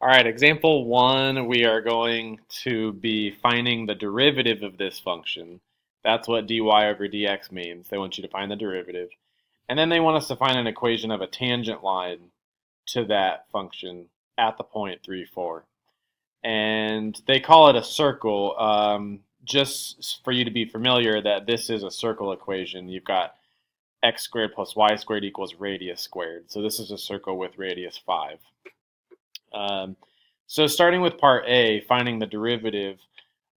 All right, example one, we are going to be finding the derivative of this function. That's what dy over dx means. They want you to find the derivative. And then they want us to find an equation of a tangent line to that function at the point 3, 4. And they call it a circle, just for you to be familiar that this is a circle equation. You've got x squared plus y squared equals radius squared. So this is a circle with radius 5. So starting with part A, finding the derivative,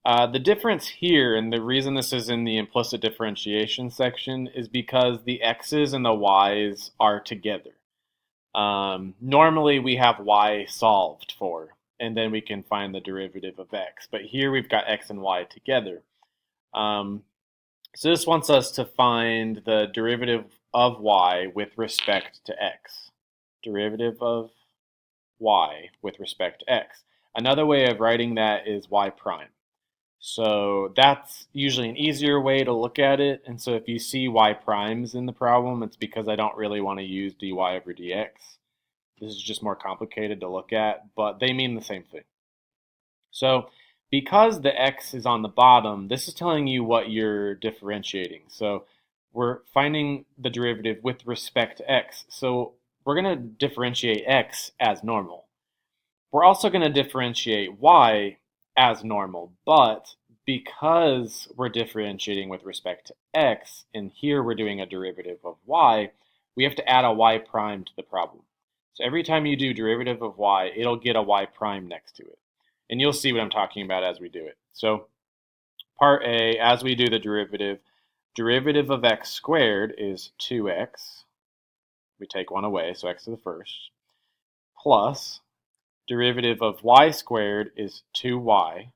the difference here, and the reason this is in the implicit differentiation section, is because the x's and the y's are together. Normally we have y solved for, and then we can find the derivative of x. But here we've got x and y together. So this wants us to find the derivative of y with respect to x. Derivative of y with respect to x. Another way of writing that is y prime. So that's usually an easier way to look at it. And so if you see y primes in the problem, it's because I don't really want to use dy over dx. This is just more complicated to look at, but they mean the same thing. So because the x is on the bottom, this is telling you what you're differentiating. So we're finding the derivative with respect to x. So we're going to differentiate x as normal. We're also going to differentiate y as normal, but because we're differentiating with respect to x, and here we're doing a derivative of y, we have to add a y prime to the problem. So every time you do derivative of y, it'll get a y prime next to it. And you'll see what I'm talking about as we do it. So part A, as we do the derivative of x squared is 2x. We take one away, so x to the first, plus derivative of y squared is 2y.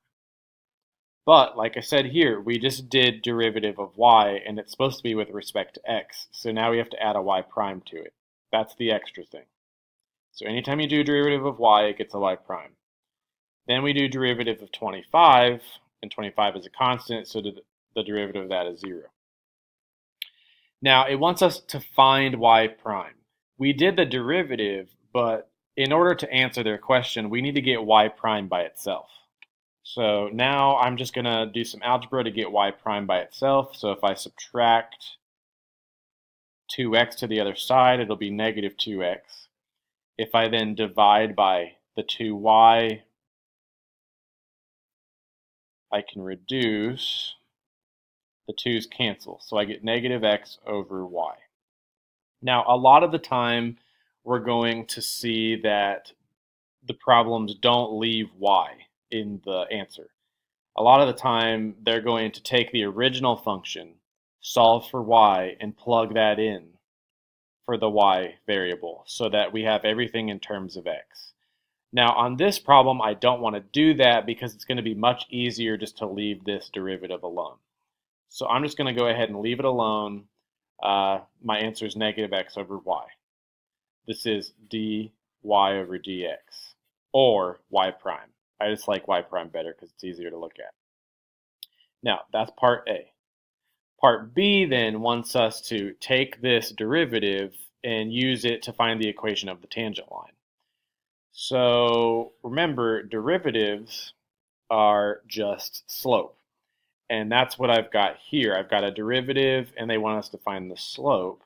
But like I said here, we just did derivative of y, and it's supposed to be with respect to x. So now we have to add a y prime to it. That's the extra thing. So anytime you do derivative of y, it gets a y prime. Then we do derivative of 25, and 25 is a constant, so the derivative of that is 0. Now, it wants us to find y prime. We did the derivative, but in order to answer their question, we need to get y prime by itself. So now I'm just going to do some algebra to get y prime by itself. So if I subtract 2x to the other side, it'll be negative 2x. If I then divide by the 2y, I can reduce. The 2's cancel. So I get negative x over y. Now, a lot of the time, we're going to see that the problems don't leave y in the answer. A lot of the time, they're going to take the original function, solve for y, and plug that in for the y variable so that we have everything in terms of x. Now, on this problem, I don't want to do that because it's going to be much easier just to leave this derivative alone. So I'm just going to go ahead and leave it alone. My answer is negative x over y. This is dy over dx, or y prime. I just like y prime better because it's easier to look at. Now, that's part A. Part B then wants us to take this derivative and use it to find the equation of the tangent line. So remember, derivatives are just slope. And that's what I've got here. I've got a derivative, and they want us to find the slope.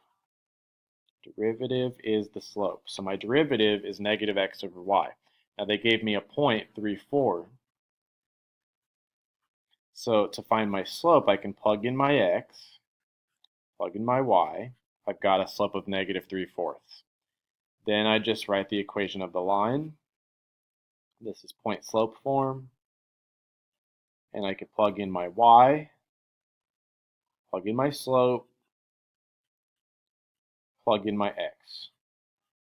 Derivative is the slope. So my derivative is negative x over y. Now they gave me a point 3, 4. So to find my slope, I can plug in my x, plug in my y. I've got a slope of negative 3/4. Then I just write the equation of the line. This is point slope form. And I could plug in my y, plug in my slope, plug in my x.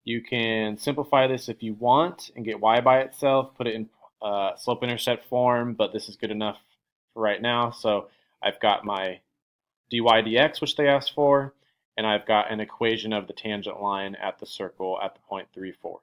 You can simplify this if you want and get y by itself, put it in slope-intercept form, but this is good enough for right now. So I've got my dy dx, which they asked for, and I've got an equation of the tangent line at the circle at the point 3, 4.